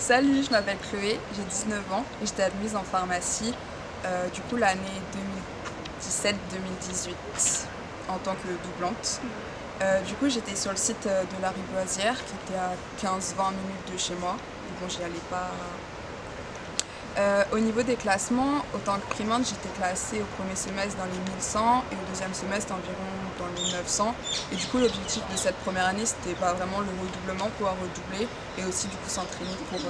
Salut, je m'appelle Chloé, j'ai 19 ans et j'étais admise en pharmacie du coup l'année 2017-2018 en tant que doublante. Du coup j'étais sur le site de la Rivoisière qui était à 15-20 minutes de chez moi. Bon, j'y allais pas. Au niveau des classements, autant que primante, j'étais classée au premier semestre dans les 1100 et au deuxième semestre environ dans les 900. Et du coup, l'objectif de cette première année, c'était pas vraiment le redoublement, pouvoir redoubler et aussi du coup s'entraîner pour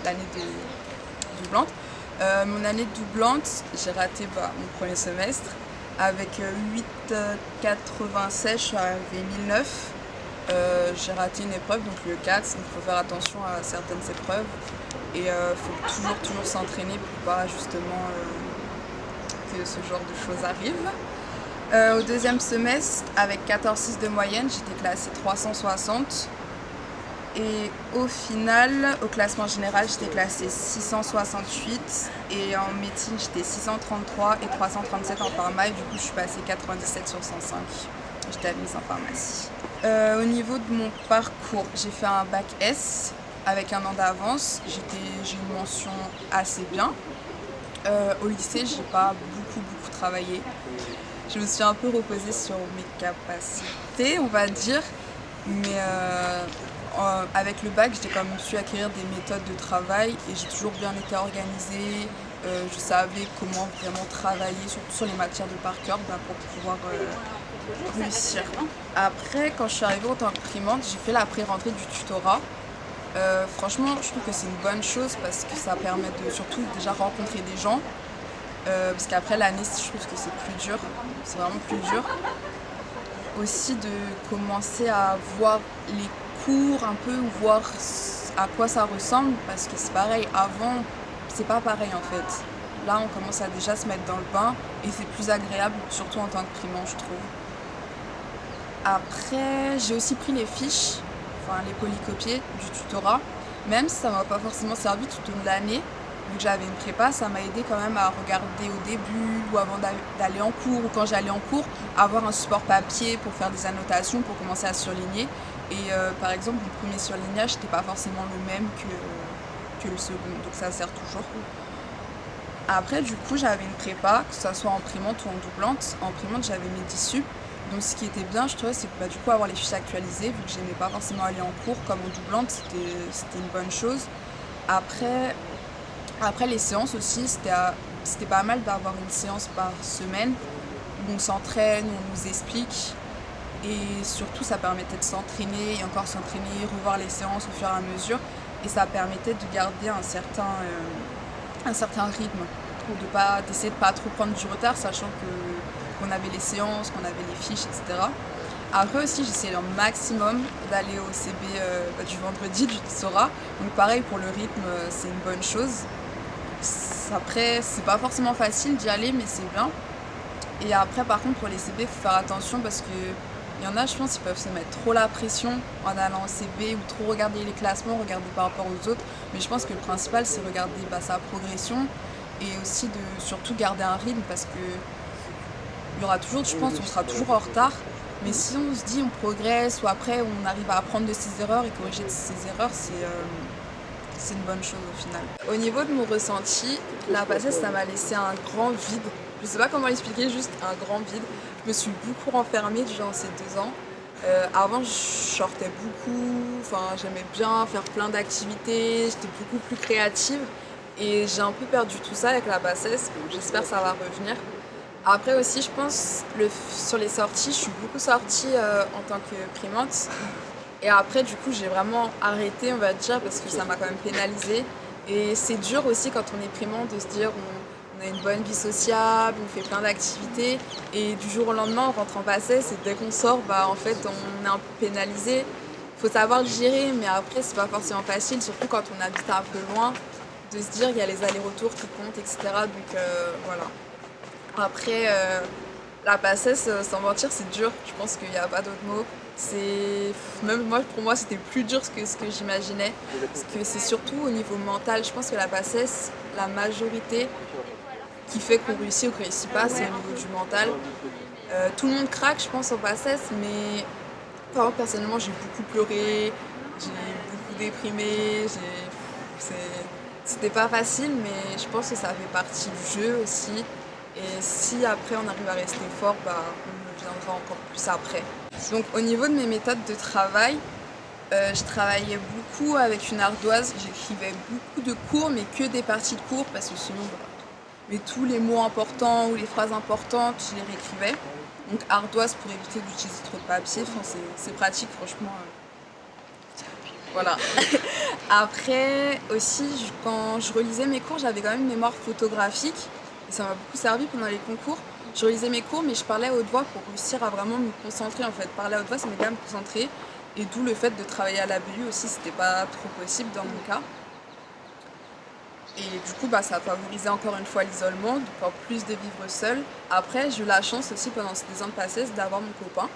l'année de doublante. Mon année de doublante, j'ai raté mon premier semestre. Avec 8,96, je suis arrivée 1009. J'ai raté une épreuve, donc le 4, donc il faut faire attention à certaines épreuves. Et il faut toujours s'entraîner pour pas justement que ce genre de choses arrivent. Au deuxième semestre, avec 14,6 de moyenne, j'étais classée 360. Et au final, au classement général, j'étais classée 668. Et en médecine, j'étais 633 et 337 en pharma. Et du coup, je suis passée 97 sur 105. J'étais admise en pharmacie. Au niveau de mon parcours, j'ai fait un bac S avec un an d'avance. J'ai une mention assez bien. Au lycée, j'ai pas beaucoup travaillé. Je me suis un peu reposée sur mes capacités, on va dire. Mais avec le bac, j'ai quand même su acquérir des méthodes de travail et j'ai toujours bien été organisée. Je savais comment vraiment travailler, surtout sur les matières de par cœur, pour pouvoir réussir. Après, quand je suis arrivée en tant que primante, j'ai fait la pré-rentrée du tutorat. Franchement, je trouve que c'est une bonne chose parce que ça permet de surtout déjà rencontrer des gens. Parce qu'après l'année, je trouve que c'est plus dur, c'est vraiment plus dur. Aussi de commencer à voir les cours un peu, ou voir à quoi ça ressemble, parce que c'est pareil, avant, c'est pas pareil en fait. Là, on commence à déjà se mettre dans le bain et c'est plus agréable, surtout en tant que primant, je trouve. Après, j'ai aussi pris les fiches, enfin les polycopiés du tutorat, même si ça m'a pas forcément servi tout au long de l'année. Vu que j'avais une prépa, ça m'a aidé quand même à regarder au début ou avant d'aller en cours, ou quand j'allais en cours, avoir un support papier pour faire des annotations, pour commencer à surligner. Et par exemple, mon premier surlignage n'était pas forcément le même que le second, donc ça sert toujours. Après, du coup, j'avais une prépa, que ce soit en primante ou en doublante. En primante, j'avais mes 10 sup. Donc ce qui était bien, je trouvais, c'est que du coup, avoir les fiches actualisées, vu que j'aimais pas forcément aller en cours comme en doublante, c'était une bonne chose. Après les séances aussi, c'était pas mal d'avoir une séance par semaine où on s'entraîne, où on nous explique. Et surtout, ça permettait de s'entraîner et encore s'entraîner, revoir les séances au fur et à mesure. Et ça permettait de garder un certain rythme, ou d'essayer de pas trop prendre du retard, sachant qu'on avait les séances, qu'on avait les fiches, etc. Après aussi, j'essayais un maximum d'aller au CB du vendredi, du tutorat. Donc pareil, pour le rythme, c'est une bonne chose. Après, c'est pas forcément facile d'y aller, mais c'est bien. Et après, par contre, pour les CB, il faut faire attention parce que il y en a, je pense, ils peuvent se mettre trop la pression en allant au CB ou trop regarder les classements, regarder par rapport aux autres. Mais je pense que le principal, c'est regarder sa progression et aussi de surtout garder un rythme parce que il y aura toujours, je pense, on sera toujours en retard. Mais si on se dit on progresse ou après on arrive à apprendre de ses erreurs et corriger ses erreurs, c'est une bonne chose au final. Au niveau de mon ressenti, la passesse, ça m'a laissé un grand vide. Je sais pas comment l'expliquer, juste un grand vide. Je me suis beaucoup renfermée durant ces 2 ans. Avant, je sortais beaucoup, enfin, j'aimais bien faire plein d'activités, j'étais beaucoup plus créative. Et j'ai un peu perdu tout ça avec la bassesse, j'espère que ça va revenir. Après aussi, je pense, sur les sorties, je suis beaucoup sortie en tant que primante. Et après, du coup, j'ai vraiment arrêté, on va dire, parce que ça m'a quand même pénalisée. Et c'est dur aussi quand on est primant de se dire on a une bonne vie sociable, on fait plein d'activités. Et du jour au lendemain, on rentre en passesse et dès qu'on sort, en fait, on est un peu pénalisé. Il faut savoir le gérer, mais après, c'est pas forcément facile, surtout quand on habite un peu loin, de se dire il y a les allers-retours qui comptent, etc. Donc voilà. Après, la passesse, sans mentir, c'est dur. Je pense qu'il n'y a pas d'autre mot. Même moi, pour moi, c'était plus dur que ce que j'imaginais. Parce que c'est surtout au niveau mental. Je pense que la passesse, la majorité qui fait qu'on réussit ou qu'on réussit pas, c'est au niveau du mental. Tout le monde craque, je pense, en passesse, mais personnellement, j'ai beaucoup pleuré, j'ai beaucoup déprimée, c'était pas facile, mais je pense que ça fait partie du jeu aussi. Et si après on arrive à rester fort, bah, on le viendra encore plus après. Donc au niveau de mes méthodes de travail, je travaillais beaucoup avec une ardoise, j'écrivais beaucoup de cours, mais que des parties de cours, parce que sinon, bah, mais tous les mots importants ou les phrases importantes, je les réécrivais. Donc ardoise pour éviter d'utiliser trop de papier, enfin, c'est pratique franchement. Voilà. Après aussi, quand je relisais mes cours, j'avais quand même une mémoire photographique et ça m'a beaucoup servi pendant les concours. Je relisais mes cours mais je parlais à haute voix pour réussir à vraiment me concentrer en fait. Parler à haute voix, ça m'aidait à me concentrer et d'où le fait de travailler à la BU aussi, c'était pas trop possible dans mon cas. Et du coup, bah, ça a favorisé encore une fois l'isolement, encore plus de vivre seule. Après, j'ai eu la chance aussi pendant ces 2 ans de PACES d'avoir mon copain.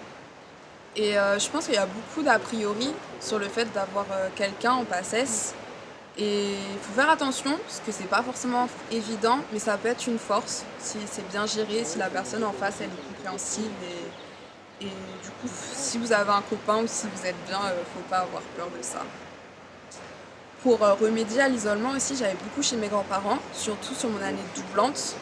Et je pense qu'il y a beaucoup d'a priori sur le fait d'avoir quelqu'un en PACES. Et il faut faire attention, parce que c'est pas forcément évident, mais ça peut être une force si c'est bien géré, si la personne en face elle est compréhensive. Et du coup, si vous avez un copain ou si vous êtes bien, faut pas avoir peur de ça. Pour remédier à l'isolement aussi, j'allais beaucoup chez mes grands-parents, surtout sur mon année doublante.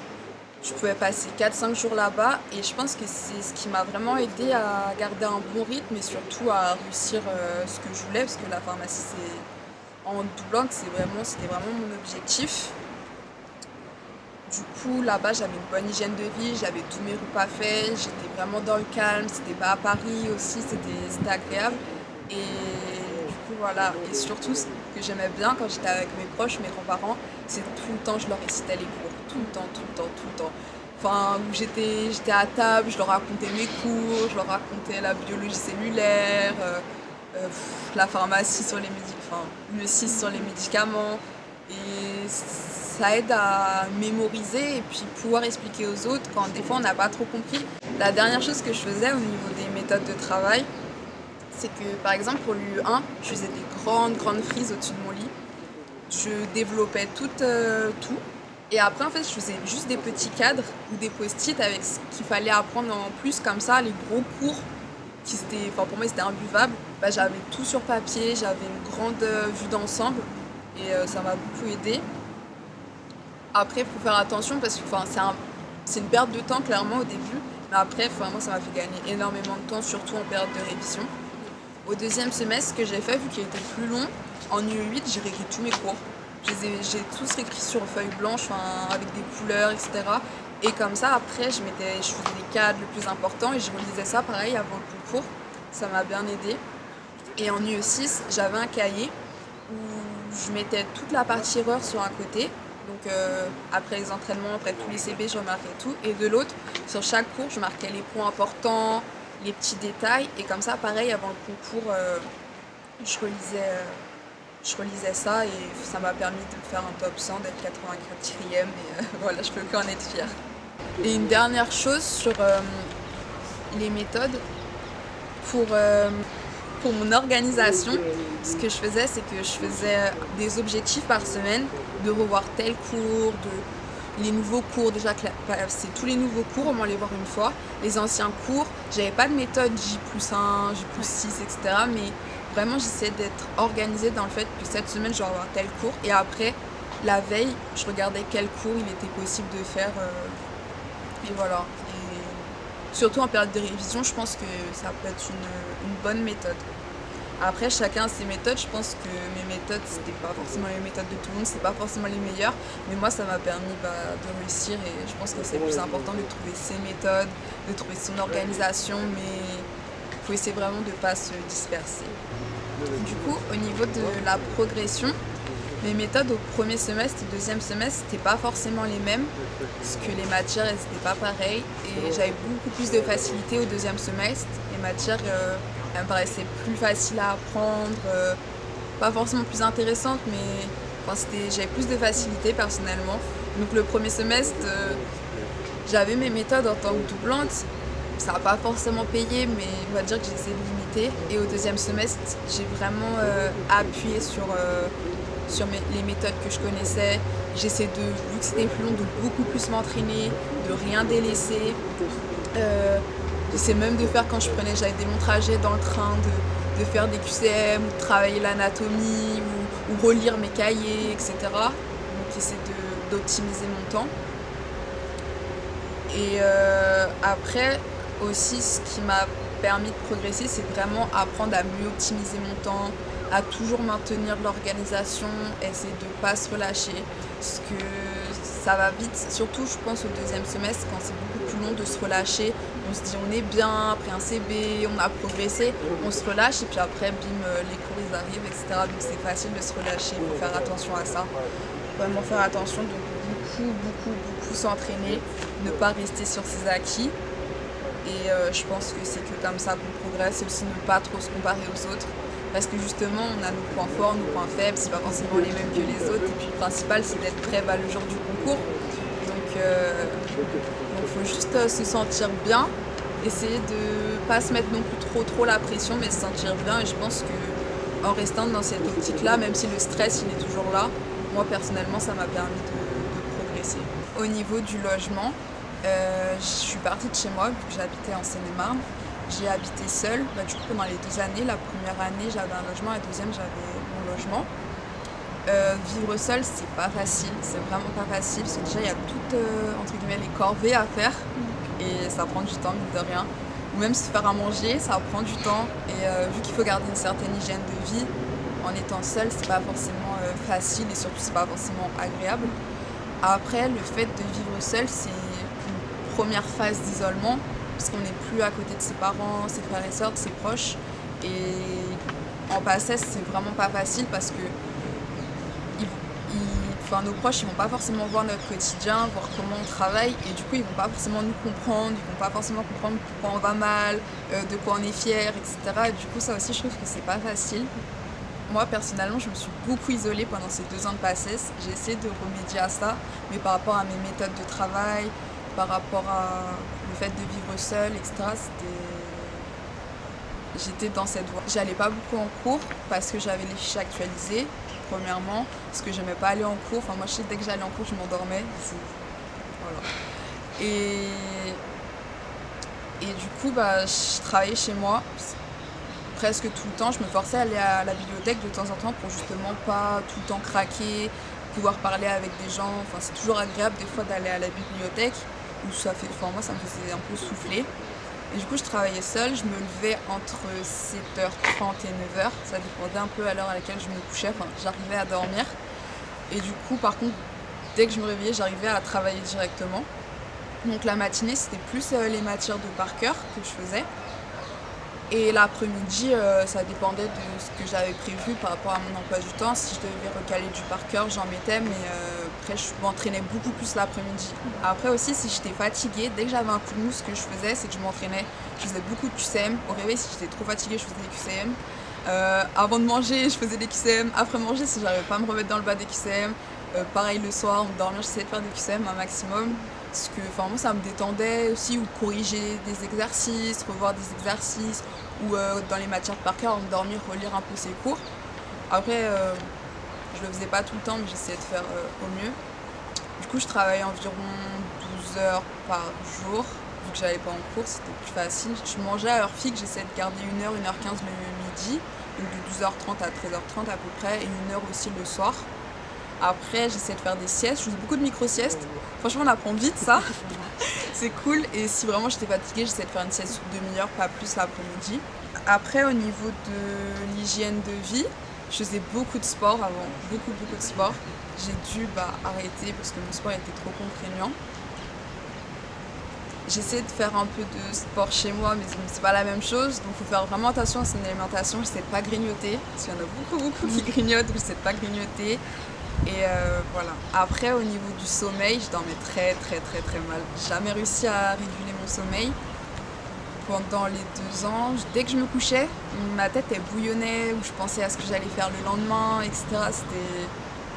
Je pouvais passer 4-5 jours là-bas et je pense que c'est ce qui m'a vraiment aidé à garder un bon rythme et surtout à réussir ce que je voulais, parce que la pharmacie, en doublante, c'était vraiment mon objectif. Du coup, là-bas, j'avais une bonne hygiène de vie, j'avais tous mes repas faits, j'étais vraiment dans le calme, c'était pas à Paris aussi, c'était agréable. Et du coup, voilà. Et surtout, ce que j'aimais bien quand j'étais avec mes proches, mes grands-parents, c'est tout le temps, je leur récitais les cours. Tout le temps, tout le temps, tout le temps. Enfin, où j'étais à table, je leur racontais mes cours, je leur racontais la biologie cellulaire, la pharmacie sur les enfin, le 6 sur les médicaments. Et ça aide à mémoriser et puis pouvoir expliquer aux autres quand des fois on n'a pas trop compris. La dernière chose que je faisais au niveau des méthodes de travail, c'est que par exemple pour l'UE1, je faisais des grandes frises au-dessus de mon lit. Je développais tout. Et après en fait je faisais juste des petits cadres ou des post-it avec ce qu'il fallait apprendre en plus, comme ça les gros cours pour moi c'était imbuvable, bah, j'avais tout sur papier, j'avais une grande vue d'ensemble et ça m'a beaucoup aidé. Après il faut faire attention parce que c'est une perte de temps clairement au début, mais après moi ça m'a fait gagner énormément de temps, surtout en période de révision. Au 2e semestre, ce que j'ai fait, vu qu'il était plus long, en UE8 j'ai réécrit tous mes cours. J'ai tous réécrit sur feuille blanche, avec des couleurs, etc. Et comme ça, après, je faisais les cadres le plus important et je relisais ça pareil avant le concours. Ça m'a bien aidé. Et en UE6, j'avais un cahier où je mettais toute la partie erreur sur un côté. Donc après les entraînements, après tous les CB, je remarquais tout. Et de l'autre, sur chaque cours, je marquais les points importants, les petits détails. Et comme ça, pareil, avant le concours, je relisais ça et ça m'a permis de faire un top 100, d'être 84e. Et voilà, je peux qu'en être fière. Et une dernière chose sur les méthodes, pour mon organisation, ce que je faisais, c'est que je faisais des objectifs par semaine, de revoir tel cours, les nouveaux cours, déjà c'est tous les nouveaux cours, au moins les voir une fois. Les anciens cours, j'avais pas de méthode J+1, J+6, etc. Mais vraiment j'essayais d'être organisée dans le fait que cette semaine je vais avoir tel cours et après, la veille, je regardais quel cours il était possible de faire. Et voilà. Et surtout en période de révision, je pense que ça peut être une bonne méthode. Après, chacun a ses méthodes. Je pense que mes méthodes, c'était pas forcément les méthodes de tout le monde, c'est pas forcément les meilleures. Mais moi, ça m'a permis de réussir et je pense que c'est le plus important de trouver ses méthodes, de trouver son organisation, mais il faut essayer vraiment de ne pas se disperser. Du coup, au niveau de la progression, mes méthodes au 1er semestre et 2e semestre, c'était pas forcément les mêmes, parce que les matières, elles n'étaient pas pareilles. Et j'avais beaucoup plus de facilité au 2e semestre. Les matières, elles me paraissaient plus faciles à apprendre, pas forcément plus intéressantes, mais j'avais plus de facilité personnellement. Donc le 1er semestre, j'avais mes méthodes en tant que doublante. Ça n'a pas forcément payé, mais on va dire que j'ai essayé de limiter. Et au 2e semestre, j'ai vraiment appuyé sur les méthodes que je connaissais. J'essaie vu que c'était plus long, de beaucoup plus m'entraîner, de rien délaisser. J'essaie même de faire quand j'avais mon trajet dans le train, de faire des QCM, ou de travailler l'anatomie, ou relire mes cahiers, etc. Donc j'essaie d'optimiser mon temps. Et après aussi, ce qui m'a permis de progresser, c'est vraiment apprendre à mieux optimiser mon temps, à toujours maintenir de l'organisation, essayer de ne pas se relâcher, parce que ça va vite, surtout je pense au deuxième semestre, quand c'est beaucoup plus long de se relâcher, on se dit on est bien, après un CB, on a progressé, on se relâche et puis après bim, les cours ils arrivent, etc. Donc c'est facile de se relâcher, il faut faire attention à ça, vraiment faire attention, donc beaucoup s'entraîner, ne pas rester sur ses acquis. Et je pense que c'est que comme ça qu'on progresse, et aussi ne pas trop se comparer aux autres. Parce que justement, on a nos points forts, nos points faibles, c'est pas forcément les mêmes que les autres. Et puis le principal, c'est d'être prêt le jour du concours. Donc faut juste se sentir bien, essayer de pas se mettre non plus trop la pression, mais se sentir bien. Et je pense qu'en restant dans cette optique-là, même si le stress il est toujours là, moi personnellement, ça m'a permis de progresser. Au niveau du logement, je suis partie de chez moi, vu que j'habitais en Seine-et-Marne. J'ai habité seule, du coup pendant les 2 années. La première année j'avais un logement, la deuxième j'avais mon logement. Vivre seule c'est pas facile, c'est vraiment pas facile, parce que déjà il y a toutes entre guillemets les corvées à faire et ça prend du temps mine de rien. Ou même se faire à manger, ça prend du temps et vu qu'il faut garder une certaine hygiène de vie, en étant seule c'est pas forcément facile et surtout c'est pas forcément agréable. Après le fait de vivre seule c'est une première phase d'isolement, parce qu'on n'est plus à côté de ses parents, ses frères et sœurs, de ses proches. Et en PACES, c'est vraiment pas facile parce que nos proches, ils vont pas forcément voir notre quotidien, voir comment on travaille, et du coup, ils vont pas forcément nous comprendre, ils vont pas forcément comprendre pourquoi on va mal, de quoi on est fier, etc. Et du coup, ça aussi, je trouve que c'est pas facile. Moi, personnellement, je me suis beaucoup isolée pendant ces 2 ans de PACES. J'ai essayé de remédier à ça, mais par rapport à mes méthodes de travail, par rapport à le fait de vivre seule, etc. J'étais dans cette voie. J'allais pas beaucoup en cours parce que j'avais les fichiers actualisés, premièrement, parce que j'aimais pas aller en cours. Enfin, moi, je sais que dès que j'allais en cours, je m'endormais. Voilà. Et du coup, je travaillais chez moi presque tout le temps. Je me forçais à aller à la bibliothèque de temps en temps pour justement pas tout le temps craquer, pouvoir parler avec des gens. Enfin, c'est toujours agréable des fois d'aller à la bibliothèque. Où moi ça me faisait un peu souffler. Et du coup je travaillais seule, je me levais entre 7h30 et 9h, ça dépendait un peu à l'heure à laquelle je me couchais, enfin j'arrivais à dormir. Et du coup par contre dès que je me réveillais j'arrivais à travailler directement. Donc la matinée c'était plus les matières de par cœur que je faisais. Et l'après-midi, ça dépendait de ce que j'avais prévu par rapport à mon emploi du temps. Si je devais recaler du par cœur, j'en mettais, mais après, je m'entraînais beaucoup plus l'après-midi. Après aussi, si j'étais fatiguée, dès que j'avais un coup de mou, ce que je faisais, c'est que je m'entraînais. Je faisais beaucoup de QCM. Au réveil, si j'étais trop fatiguée, je faisais des QCM. Avant de manger, je faisais des QCM. Après manger, si j'arrivais pas à me remettre dans le bas des QCM. Pareil le soir, en dormir, j'essayais de faire des QCM un maximum. Parce que moi ça me détendait aussi, ou corriger des exercices, revoir des exercices, ou dans les matières de par cœur, dormir, relire un peu ses cours. Après, je le faisais pas tout le temps, mais j'essayais de faire au mieux. Du coup, je travaillais environ 12 heures par jour, vu que j'allais pas en cours, c'était plus facile. Je mangeais à heure fixe, j'essayais de garder 1h, 1h15 le midi, donc de 12h30 à 13h30 à peu près, et 1h aussi le soir. Après, j'essaie de faire des siestes, je faisais beaucoup de micro-siestes. Franchement, on apprend vite ça, c'est cool. Et si vraiment j'étais fatiguée, j'essaie de faire une sieste de demi-heure, pas plus l'après-midi. Après, au niveau de l'hygiène de vie, je faisais beaucoup de sport avant, beaucoup de sport. J'ai dû arrêter parce que mon sport était trop contraignant. J'essaie de faire un peu de sport chez moi, mais c'est pas la même chose. Donc il faut faire vraiment attention à son alimentation. J'essaie de pas grignoter, parce qu'il y en a beaucoup qui grignotent, donc j'essaie de pas grignoter. Et voilà. Après, au niveau du sommeil, je dormais très mal. J'ai jamais réussi à réguler mon sommeil. Pendant les 2 ans, dès que je me couchais, ma tête elle bouillonnait, ou je pensais à ce que j'allais faire le lendemain, etc.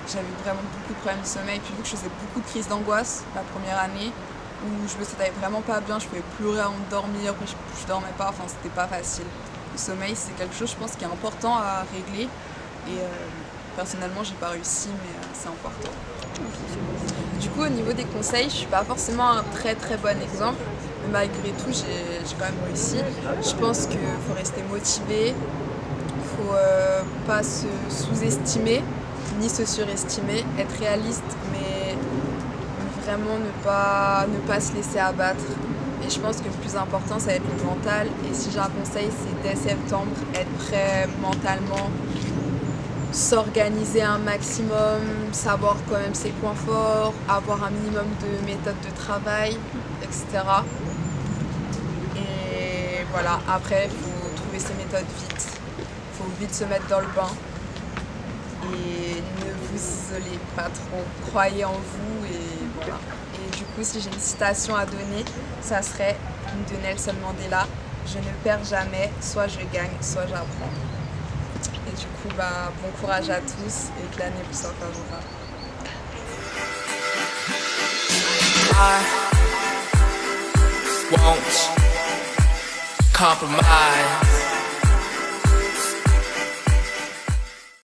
J'avais vraiment beaucoup de problèmes de sommeil. Puis vu que je faisais beaucoup de crises d'angoisse la première année, où je me sentais vraiment pas bien, je pouvais pleurer avant de dormir, après je dormais pas, enfin c'était pas facile. Le sommeil c'est quelque chose je pense qui est important à régler et personnellement j'ai pas réussi mais c'est important. Du coup au niveau des conseils, je suis pas forcément un très bon exemple, mais malgré tout j'ai quand même réussi. Je pense qu'il faut rester motivé, faut pas se sous-estimer ni se surestimer, être réaliste, mais vraiment ne pas se laisser abattre. Et je pense que le plus important, ça va être le mental. Et si j'ai un conseil, c'est dès septembre, être prêt mentalement, s'organiser un maximum, savoir quand même ses points forts, avoir un minimum de méthodes de travail, etc. Et voilà, après, il faut trouver ses méthodes vite. Il faut vite se mettre dans le bain. Et ne vous isolez pas trop. Croyez en vous et voilà. Et du coup, si j'ai une citation à donner, ça serait une de Nelson Mandela. Je ne perds jamais, soit je gagne, soit j'apprends. Et du coup, bon courage à tous et que l'année vous soit favorable. I won't compromise.